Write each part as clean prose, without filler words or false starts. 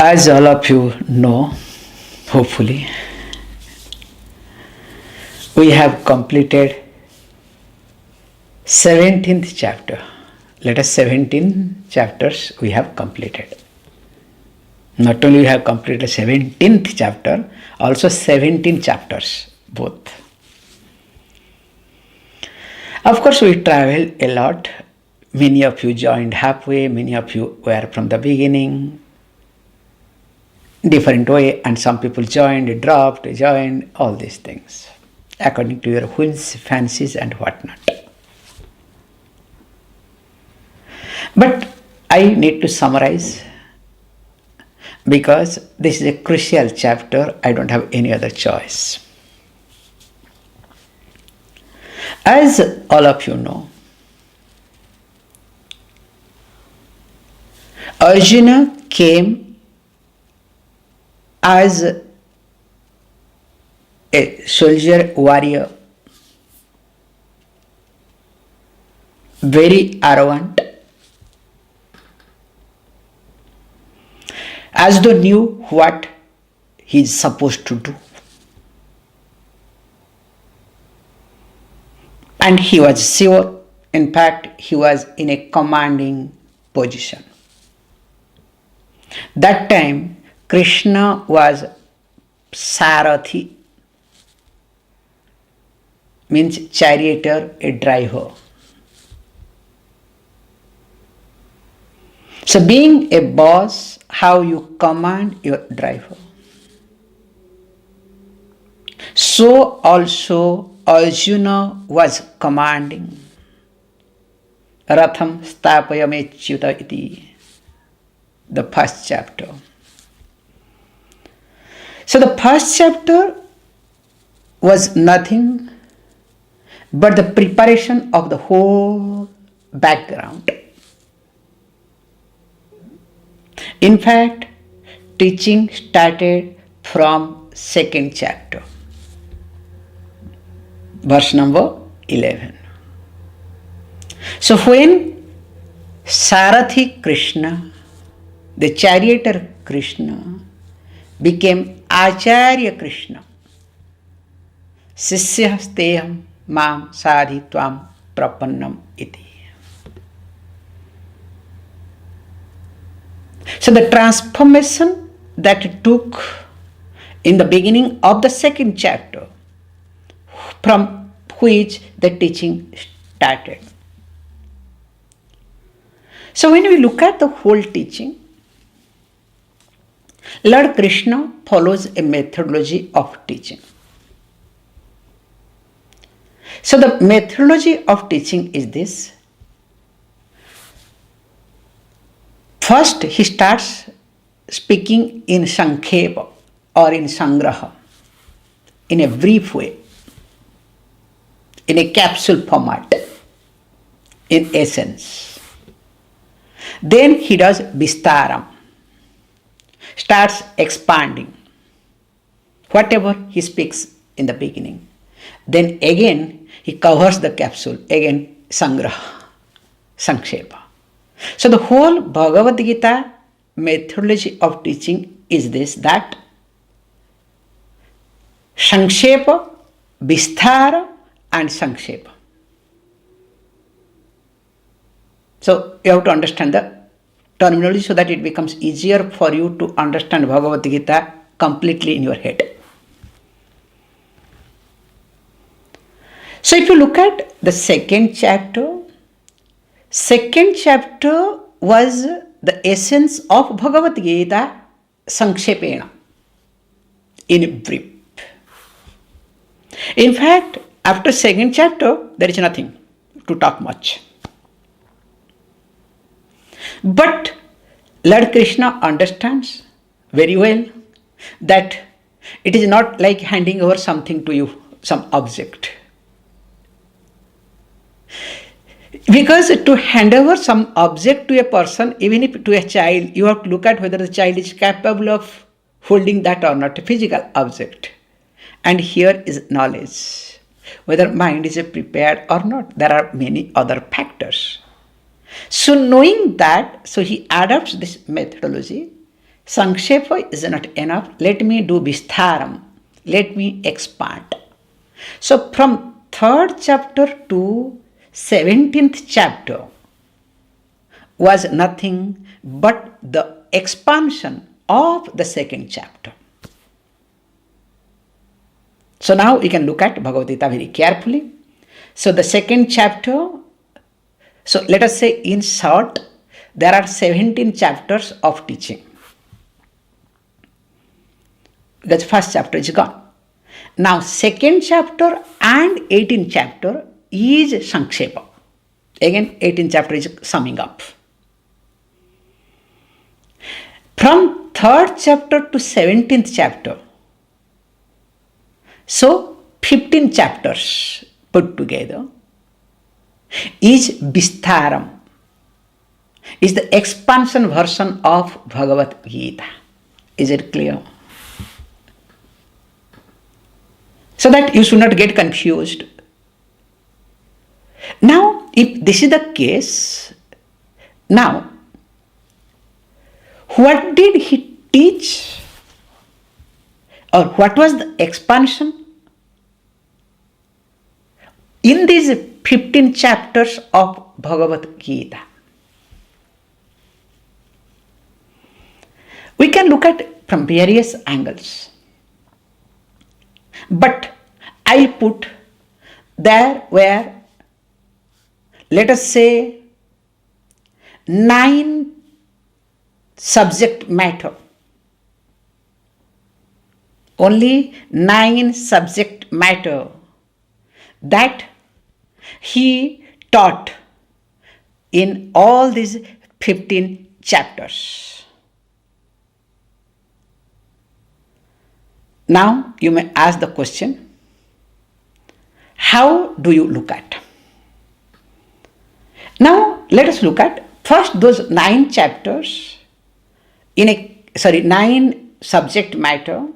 As all of you know, hopefully, we have completed 17th chapter. Let us 17 chapters we have completed. Not only we have completed 17th chapter, also 17 chapters, both. Of course, we traveled a lot. Many of you joined halfway, many of you were from the beginning, different way, and some people joined, dropped, joined, all these things, according to your whims, fancies, and whatnot. But I need to summarize because this is a crucial chapter. I don't have any other choice. As all of you know, Arjuna came as a soldier warrior, very arrogant, as though knew what he is supposed to do. And he was sure, in fact, he was in a commanding position. That time, Krishna was Sarathi, means charioteer, a driver. So being a boss, how you command your driver. So also Arjuna was commanding. Ratham stapayamechyuta iti, the first chapter. So the first chapter was nothing but the preparation of the whole background. In fact, teaching started from second chapter, verse number 11. So when Sarathi Krishna, the charioteer Krishna, became Acharya Krishna, Sishyasteham mam sadhi tvam prapannam iti. So the transformation that took in the beginning of the second chapter, from which the teaching started. So when we look at the whole teaching, Lord Krishna follows a methodology of teaching. So the methodology of teaching is this. First, he starts speaking in Sankhepa or in Sangraha, in a brief way, in a capsule format, in essence. Then he does Vistaram, starts expanding whatever he speaks in the beginning. Then again he covers the capsule, again Sangraha, Sankshepa. So the whole Bhagavad Gita methodology of teaching is this, that Sankshepa, Vistara and Sankshepa. So you have to understand the terminology so that it becomes easier for you to understand Bhagavad Gita completely in your head. So if you look at the second chapter was the essence of Bhagavad Gita Sankshepena, in brief. In fact, after second chapter, there is nothing to talk much. But Lord Krishna understands very well that it is not like handing over something to you, some object. Because to hand over some object to a person, even if to a child, you have to look at whether the child is capable of holding that or not, a physical object. And here is knowledge, whether mind is prepared or not. There are many other factors. So knowing that, so he adopts this methodology, Sankshepa is not enough. Let me do Vistaram. Let me expand. So from 3rd chapter to 17th chapter was nothing but the expansion of the 2nd chapter. So now we can look at Bhagavad Gita very carefully. So the 2nd chapter, so let us say in short, there are 17 chapters of teaching. The 1st chapter is gone. Now 2nd chapter and 18th chapter is Sankshepa. Again 18th chapter is summing up. From 3rd chapter to 17th chapter, so 15 chapters put together is Vistaram, is the expansion version of Bhagavad Gita. Is it clear? So that you should not get confused. Now, if this is the case, now, what did he teach? Or what was the expansion? In these 15 chapters of Bhagavad Gita, we can look at from various angles. But I'll put there where, let us say, 9 subject matter. Only 9 subject matter that he taught in all these 15 chapters. Now you may ask the question, how do you look at? Now let us look at first those 9 chapters in 9 subject matter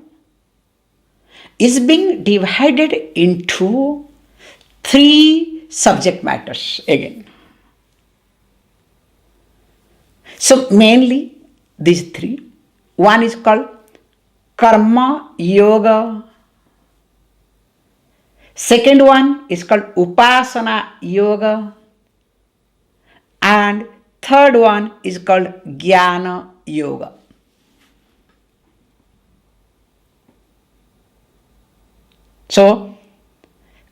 is being divided into 3 subject matters again. So mainly these 3. One is called Karma Yoga. Second one is called Upasana Yoga. And third one is called Jnana Yoga. So,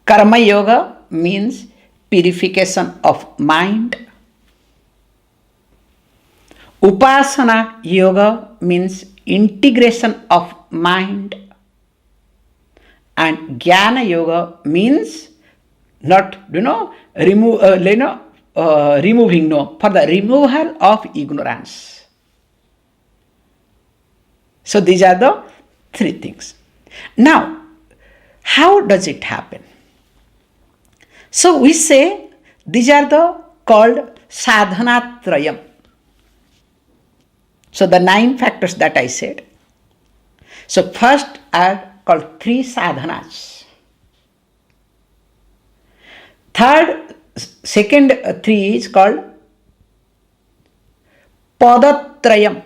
Karma Yoga means purification of mind. Upasana Yoga means integration of mind. And Jnana Yoga means not, removing, for the removal of ignorance. So these are the 3 things. Now, how does it happen? So we say these are the called sadhanatrayam. So the 9 factors that I said. So first are called 3 sadhanas. Second 3 is called padatrayam.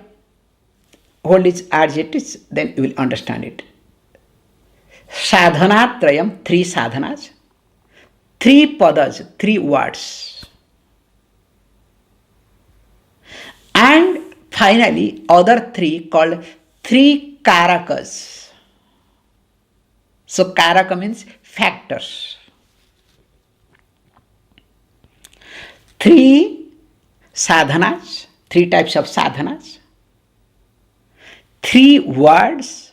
Hold its adjectives, then you will understand it. Sadhanatrayam, 3 sadhanas, 3 padas, 3 words. And finally, other 3 called 3 karakas. So karaka means factors. 3 sadhanas, 3 types of sadhanas, 3 words,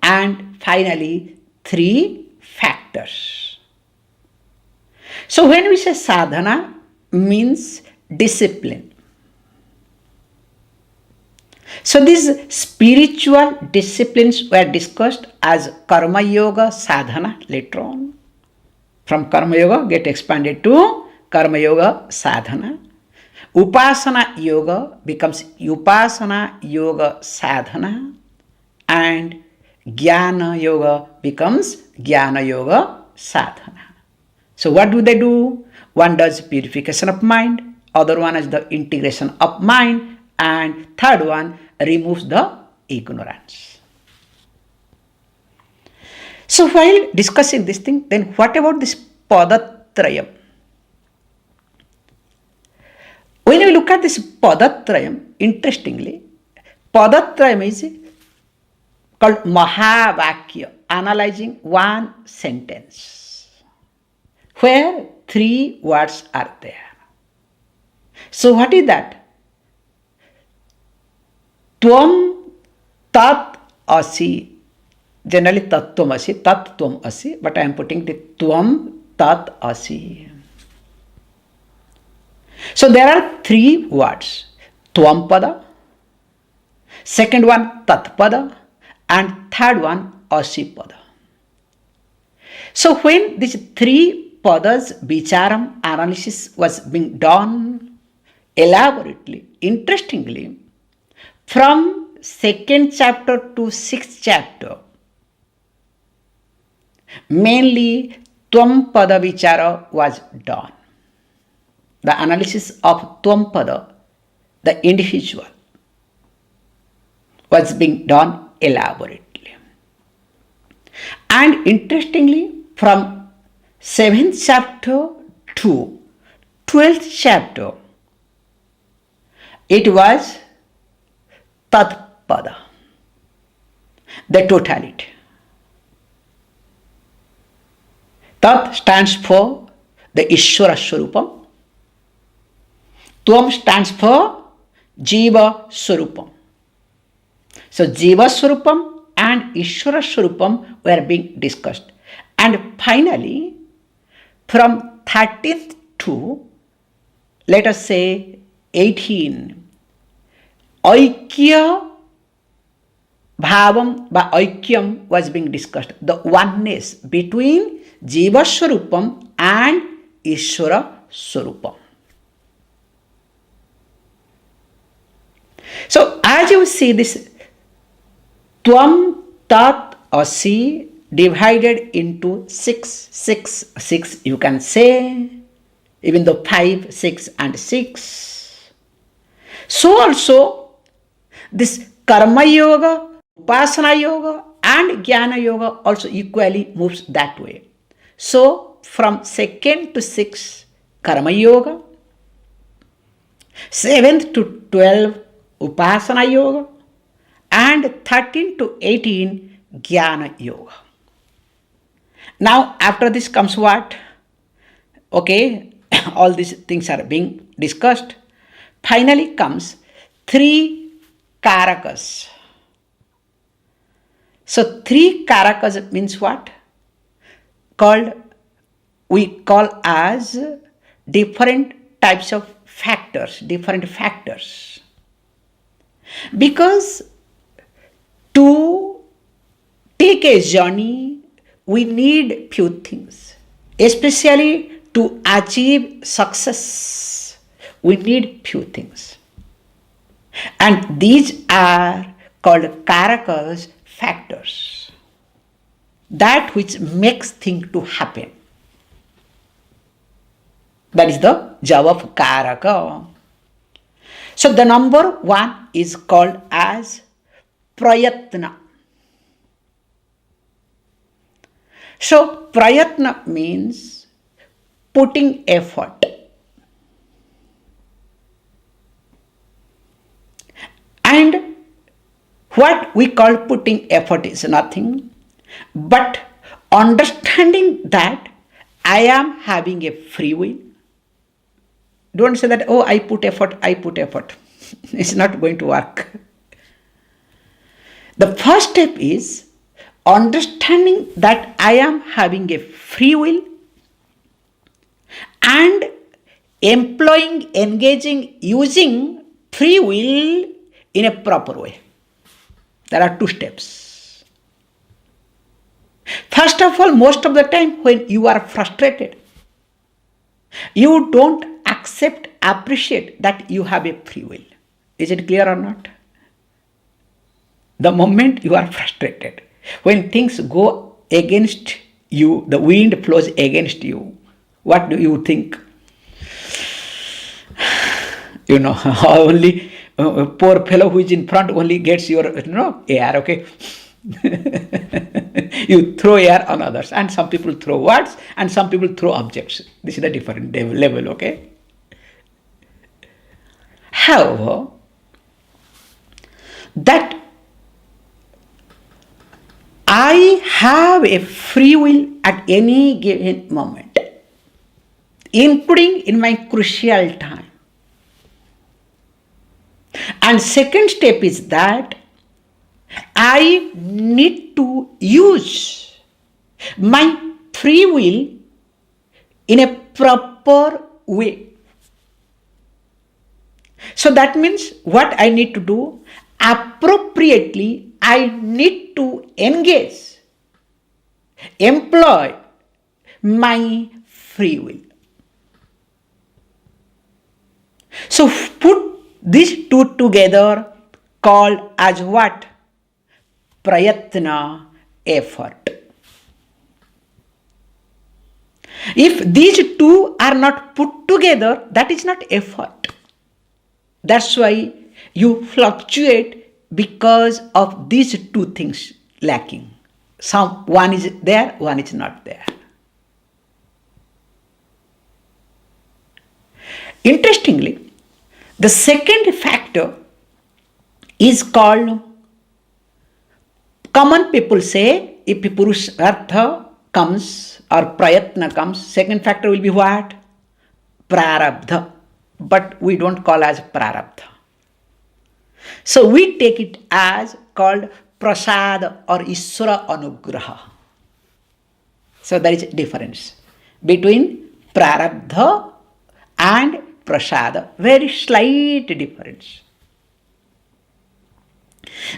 and finally 3 factors. So when we say sadhana, means discipline. So these spiritual disciplines were discussed as Karma Yoga Sadhana later on. From Karma Yoga get expanded to Karma Yoga Sadhana. Upasana Yoga becomes Upasana Yoga Sadhana, and Jnana Yoga becomes Jnana Yoga Sadhana. So what do? One does purification of mind, other one is the integration of mind, and third one removes the ignorance. So while discussing this thing, then what about this Padatrayam? When we look at this Padatrayam, interestingly, Padatrayam is called Mahavakya, analyzing one sentence, where 3 words are there. So what is that? Tvam tat asi. Generally tattvam asi, tat tvam asi, but I am putting the tvam tat asi. So there are 3 words. Tvam pada, second one tat pada, and third one asi pada. So when these 3 padas vicharam analysis was being done elaborately, interestingly, from 2nd chapter to 6th chapter, mainly Tvam Pada Vichara was done. The analysis of Tvam Pada, the individual, was being done elaborately. And interestingly, from 7th chapter to 12th chapter, it was Tat Pada, the totality. Tat stands for the Ishvara Swarupam. Tvam stands for Jiva Swarupam. So Jiva Swarupam and Ishvara Swarupam were being discussed. And finally, from 13th to, let us say, 18, Aikya Bhavam by Aikyam was being discussed. The oneness between Jiva Swarupam and Ishvara Swarupam. So as you see this Tvam Tat Asi divided into 6 you can say, even though 5, 6 and 6. So also this Karma Yoga, Upasana Yoga and Jnana Yoga also equally moves that way. So from 2nd to 6th Karma Yoga, 7th to 12th Upasana Yoga, and 13 to 18 Jnana Yoga. Now after this comes what? Okay, all these things are being discussed. Finally comes 3 Karakas. So 3 Karakas means what? We call as different types of factors, different factors. Because to take a journey, we need few things. Especially to achieve success, we need few things. And these are called Karakas, factors. That which makes things to happen. That is the job of Karaka. So the number 1 is called as Prayatna. So Prayatna means putting effort. And what we call putting effort is nothing but understanding that I am having a free will. Don't say that, oh, I put effort. It's not going to work. The first step is understanding that I am having a free will and engaging, using free will in a proper way. There are 2 steps. First of all, most of the time when you are frustrated, you don't appreciate that you have a free will. Is it clear or not? The moment you are frustrated, when things go against you, the wind blows against you, what do you think? Only A poor fellow who is in front only gets your air, okay? You throw air on others, and some people throw words, and some people throw objects. This is the different level, okay? However, that I have a free will at any given moment, including in my crucial time. And second step is that I need to use my free will in a proper way. So that means what I need to do, appropriately I need to engage, employ my free will. So put these two together, called as what? Prayatna, effort. If these two are not put together, that is not effort. That's why you fluctuate because of these two things lacking. One is there, one is not there. Interestingly, the second factor is called, common people say, if Purushartha comes or Prayatna comes, second factor will be what? Prarabdha. But we don't call as Prarabdha. So we take it as called Prasad or Iswara Anugraha. So there is a difference between Prarabdha and Prasada. Very slight difference.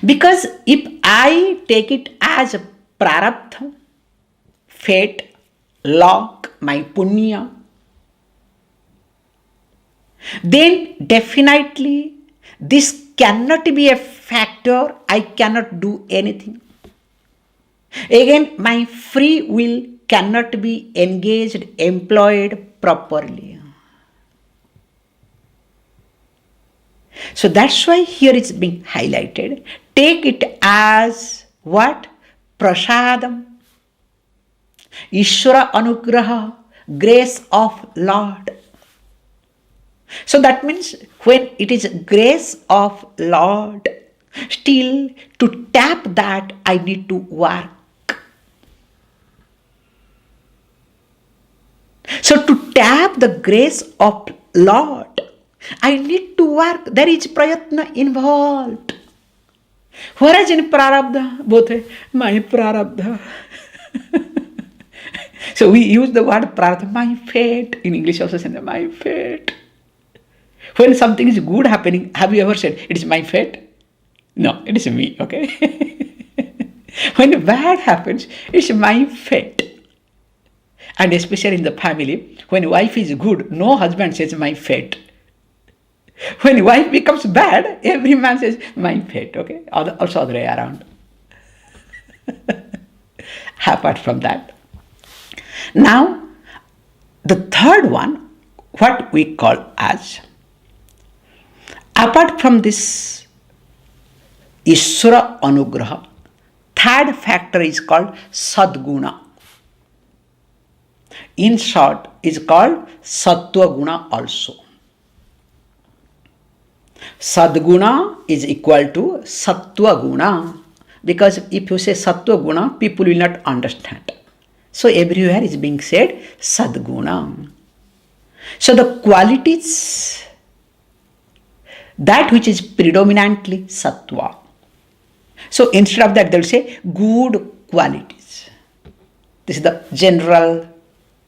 Because if I take it as a Prarabdha, fate, luck, my punya, then definitely this cannot be a factor, I cannot do anything. Again, my free will cannot be engaged, employed properly. So that's why here it's being highlighted. Take it as what? Prasadam, Ishvara Anugraha, grace of Lord. So that means when it is grace of Lord, still to tap that I need to work. So to tap the grace of Lord, I need to work. There is prayatna involved. Whereas in prarabdha, both my prarabdha. So we use the word prarabdha, my fate. In English also say my fate. When something is good happening, have you ever said, it is my fate? No, it is me, okay? When bad happens, it's my fate. And especially in the family, when wife is good, no husband says my fate. When wife becomes bad, every man says my fate, okay? Also other way around. Apart from that. Now, the third one, what we call as, apart from this Ishvara Anugraha, third factor is called Sadguna. In short, is called Sattva Guna also. Sadguna is equal to Sattva Guna, because if you say Sattva Guna, people will not understand. So everywhere is being said Sadguna. So the qualities, that which is predominantly Sattva. So instead of that, they will say good qualities. This is the general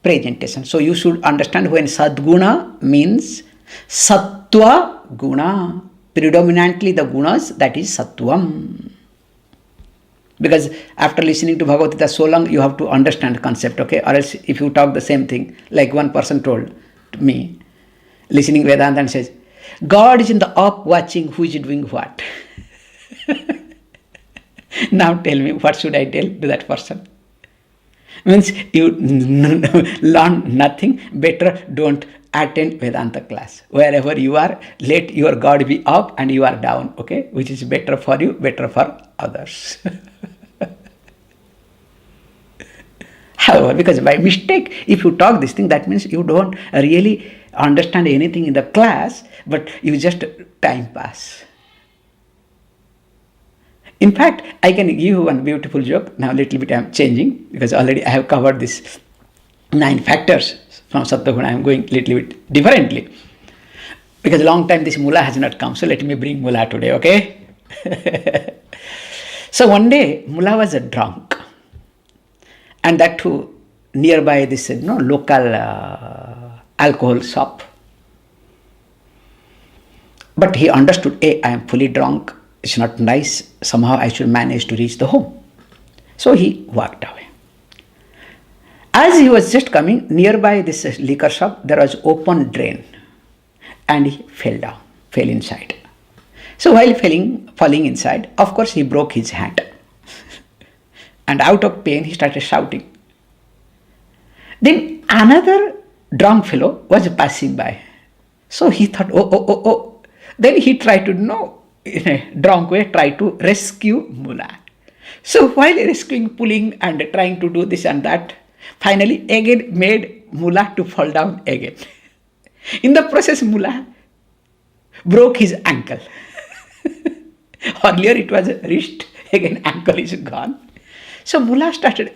presentation. So you should understand when Sadguna means Sattva Guna, predominantly the gunas, that is Sattvam. Because after listening to Bhagavad Gita so long, you have to understand the concept, okay? Or else if you talk the same thing, like one person told me, listening Vedanta and says, God is in the up watching who is doing what. Now tell me, what should I tell to that person? Means you learn nothing, better don't attend Vedanta class. Wherever you are, let your God be up and you are down, okay? Which is better for you, better for others. However, because by mistake, if you talk this thing, that means you don't really understand anything in the class, but you just time pass. In fact, I can give you one beautiful joke. Now a little bit I am changing because already I have covered this 9 factors from Sattva-guna. I am going a little bit differently. Because a long time this mullah has not come, so let me bring mullah today, okay? So one day, mullah was a drunk. And that too, nearby this local alcohol shop. But he understood, hey, I am fully drunk. It's not nice. Somehow I should manage to reach the home. So he walked away. As he was just coming nearby this liquor shop, there was open drain. And he fell inside. So while falling inside, of course he broke his hand. And out of pain, he started shouting. Then another drunk fellow was passing by. So he thought, oh. Then he tried to, in a drunk way, try to rescue mullah. So while rescuing, pulling and trying to do this and that, finally again made mullah to fall down again. In the process, mullah broke his ankle. Earlier it was wrist, again ankle is gone. So mullah started,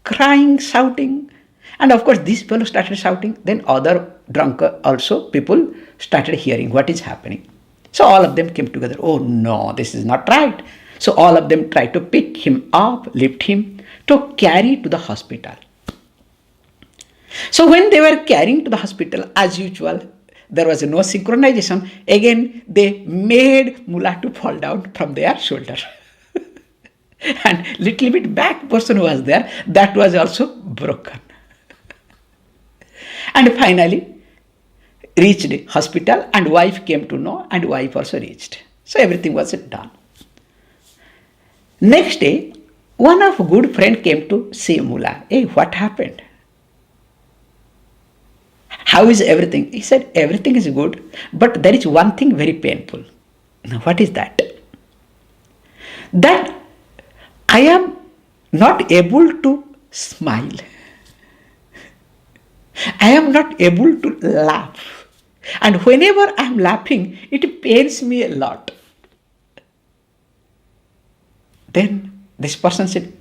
crying, shouting. And of course this fellow started shouting. Then other drunk also people started hearing what is happening. So all of them came together. Oh no, this is not right. So all of them tried to pick him up, lift him to carry to the hospital. So when they were carrying to the hospital, as usual, there was no synchronization. Again, they made mullah to fall down from their shoulder. And little bit back portion was there, that was also broken. And finally, reached hospital and wife came to know and wife also reached. So everything was done. Next day, one of good friend came to see mullah. Hey, what happened? How is everything? He said, everything is good, but there is one thing very painful. Now, what is that? That I am not able to smile. I am not able to laugh. And whenever I am laughing, it pains me a lot. Then this person said,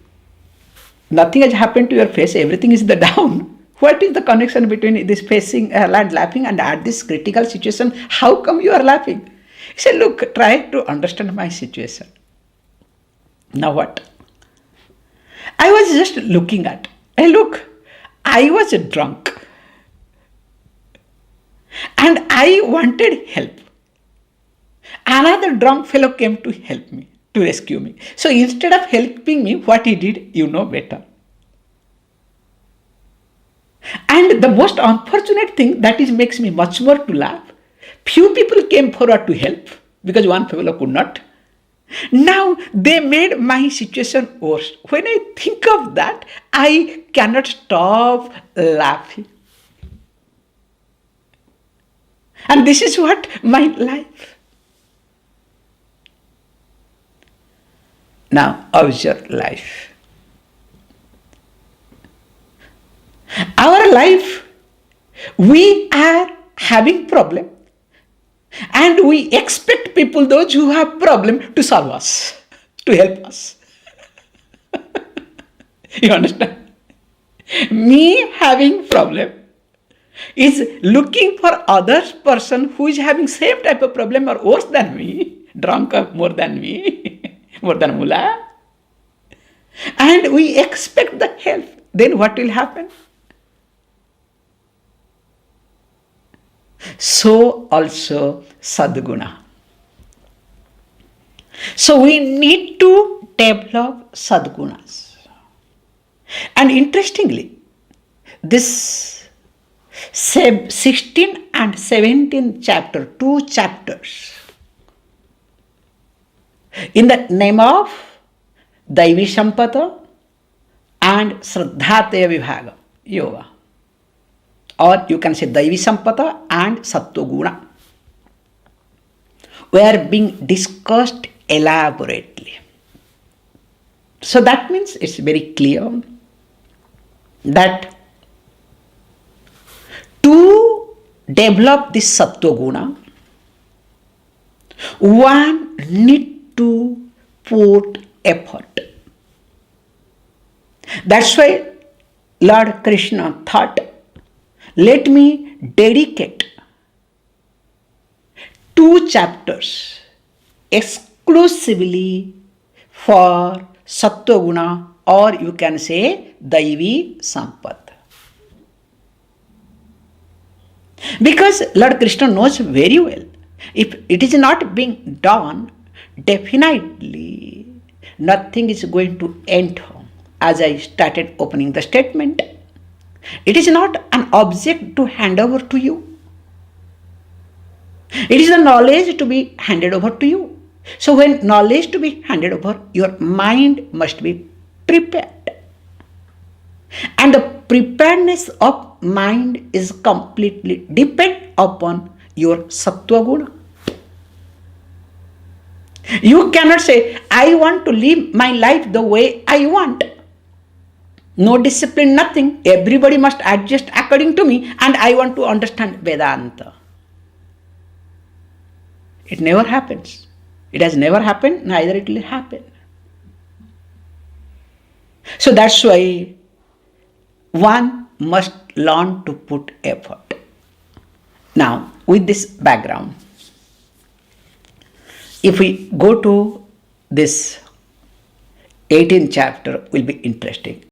nothing has happened to your face, everything is the down. What is the connection between this facing and laughing and at this critical situation, how come you are laughing? He said, look, try to understand my situation. Now what? I was just looking at, hey look, I was drunk. And I wanted help. Another drunk fellow came to help me, to rescue me. So instead of helping me, what he did, you know better. And the most unfortunate thing that is makes me much more to laugh, few people came forward to help because one fellow could not. Now they made my situation worse. When I think of that, I cannot stop laughing. And this is what my life. Now observe life. Our life, we are having problem and we expect people, those who have problem, to solve us, to help us. You understand? Me having problem is looking for other person who is having same type of problem or worse than me, drunk or more than me, more than mullah. And we expect the help. Then what will happen? So also sadguna. So we need to develop sadgunas. And interestingly, this 16 and 17 chapter, 2 chapters, in the name of Daivi Sampada and Shraddhataya Vibhaga, yoga, or you can say Daivi Sampada and Sattva Guna were being discussed elaborately. So that means it's very clear that to develop this Sattva Guna, one need to put effort. That's why Lord Krishna thought, let me dedicate 2 chapters exclusively for Sattva Guna, or you can say Daivi Sampad. Because Lord Krishna knows very well, if it is not being done, definitely nothing is going to enter. As I started opening the statement, it is not an object to hand over to you. It is the knowledge to be handed over to you. So when knowledge to be handed over, your mind must be prepared. And the preparedness of mind is completely depend upon your Sattva Guna. You cannot say, I want to live my life the way I want. No discipline, nothing. Everybody must adjust according to me and I want to understand Vedanta. It never happens. It has never happened, neither it will happen. So that's why one must learn to put effort. Now, with this background, if we go to this 18th chapter, will be interesting.